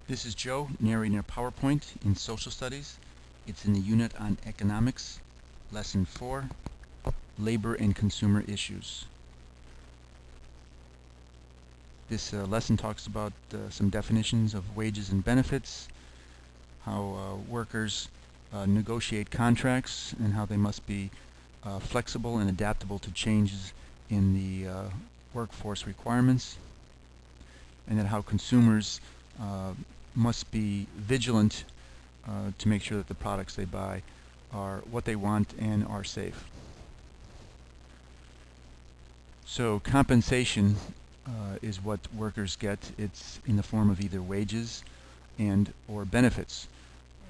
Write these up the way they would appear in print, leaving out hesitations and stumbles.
This is Joe narrating a PowerPoint in Social Studies. It's in the unit on Economics, Lesson 4, Labor and Consumer Issues. This lesson talks about some definitions of wages and benefits, how workers negotiate contracts, and how they must be flexible and adaptable to changes in the workforce requirements, and then how consumers must be vigilant to make sure that the products they buy are what they want and are safe. So compensation is what workers get. It's in the form of either wages and or benefits.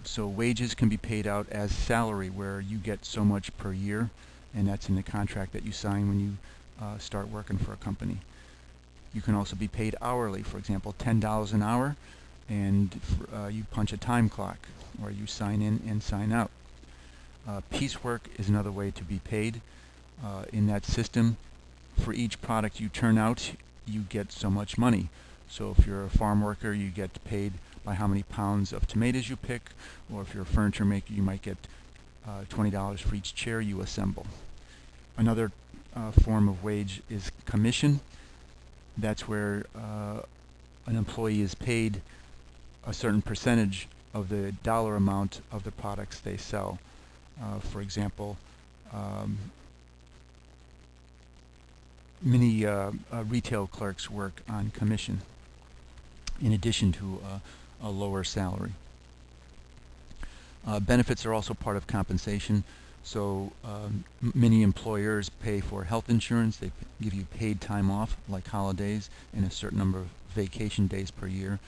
So wages can be paid out as salary, where you get so much per year, and that's in the contract that you sign when you start working for a company. You can also be paid hourly, for example, $10 an hour, and you punch a time clock, or you sign in and sign out. Piecework is another way to be paid. In that system, for each product you turn out, you get so much money. So if you're a farm worker, you get paid by how many pounds of tomatoes you pick, or if you're a furniture maker, you might get $20 for each chair you assemble. Another form of wage is commission. That's where an employee is paid a certain percentage of the dollar amount of the products they sell. For example, many retail clerks work on commission in addition to a lower salary. Benefits are also part of compensation. So many employers pay for health insurance. They give you paid time off, like holidays, and a certain number of vacation days per year.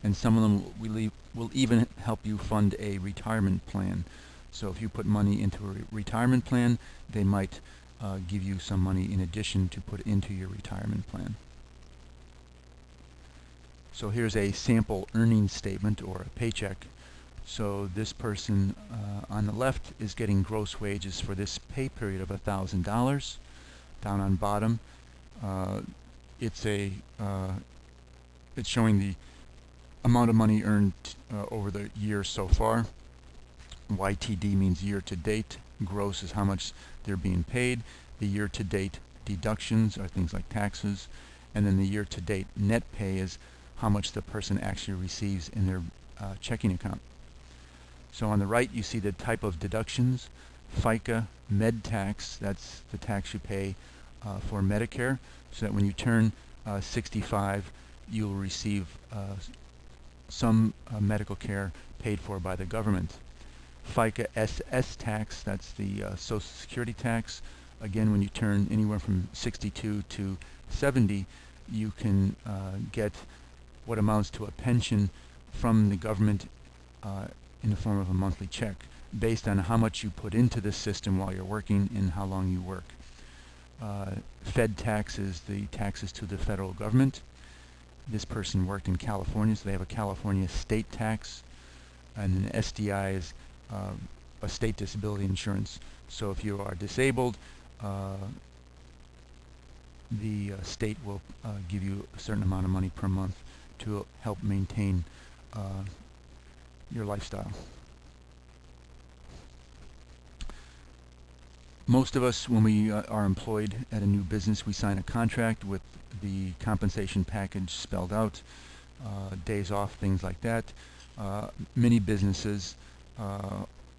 And some of them will even help you fund a retirement plan. So if you put money into a retirement plan, they might give you some money in addition to put into your retirement plan. So here's a sample earnings statement, or a paycheck. So this person on the left is getting gross wages for this pay period of $1,000. Down on bottom, it's showing the amount of money earned over the year so far. YTD means year to date. Gross is how much they're being paid. The year to date deductions are things like taxes, and then the year to date net pay is how much the person actually receives in their checking account. So on the right you see the type of deductions. FICA, med tax, that's the tax you pay for Medicare, so that when you turn 65 you'll receive some medical care paid for by the government. FICA SS tax, that's the Social Security tax. Again, when you turn anywhere from 62 to 70, you can get what amounts to a pension from the government in the form of a monthly check, based on how much you put into the system while you're working and how long you work. Fed tax is the taxes to the federal government. This person worked in California, so they have a California state tax, and an SDI is a state disability insurance. So if you are disabled, the state will give you a certain amount of money per month to help maintain your lifestyle. Most of us, when we are employed at a new business, we sign a contract with the compensation package spelled out, days off, things like that. Many businesses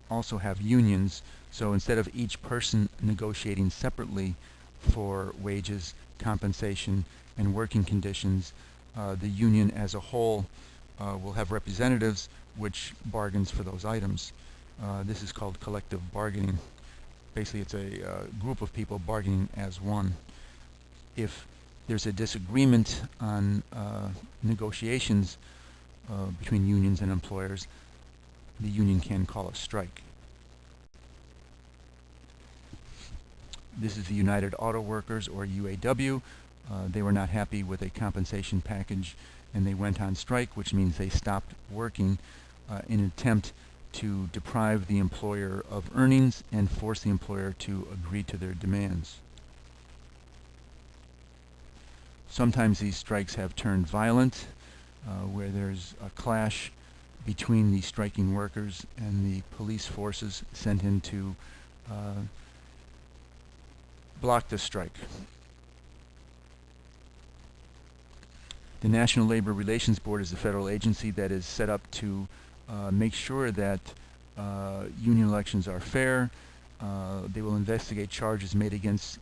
also have unions, so instead of each person negotiating separately for wages, compensation, and working conditions, the union as a whole will have representatives which bargains for those items. This is called collective bargaining. Basically, it's a group of people bargaining as one. If there's a disagreement on negotiations between unions and employers, the union can call a strike. This is the United Auto Workers, or UAW. They were not happy with a compensation package, and they went on strike, which means they stopped working in an attempt to deprive the employer of earnings and force the employer to agree to their demands. Sometimes these strikes have turned violent. where there's a clash between the striking workers and the police forces sent in to block the strike. The National Labor Relations Board is a federal agency that is set up to make sure that union elections are fair. They will investigate charges made against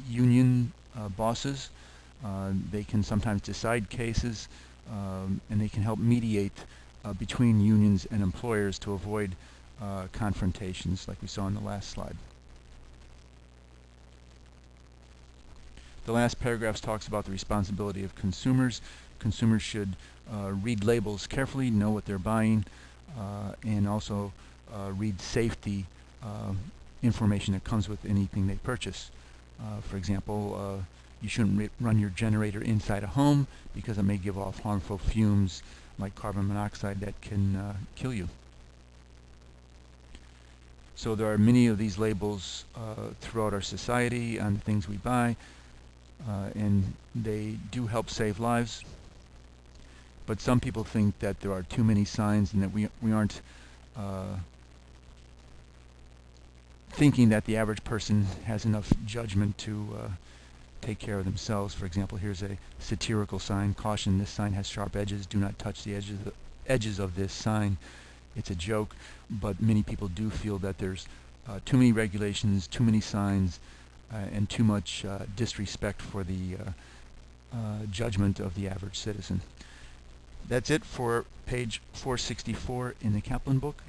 union bosses. They can sometimes decide cases, and they can help mediate between unions and employers to avoid confrontations like we saw in the last slide. The last paragraph talks about the responsibility of consumers. Consumers should read labels carefully, know what they're buying, and also read safety information that comes with anything they purchase. For example, you shouldn't run your generator inside a home because it may give off harmful fumes like carbon monoxide that can kill you. So there are many of these labels throughout our society on the things we buy, and they do help save lives. But some people think that there are too many signs and that we aren't thinking that the average person has enough judgment to take care of themselves. For example, here's a satirical sign: caution, this sign has sharp edges, do not touch the edges of this sign. It's a joke, but many people do feel that there's too many regulations, too many signs, and too much disrespect for the judgment of the average citizen. That's it for page 464 in the Kaplan book.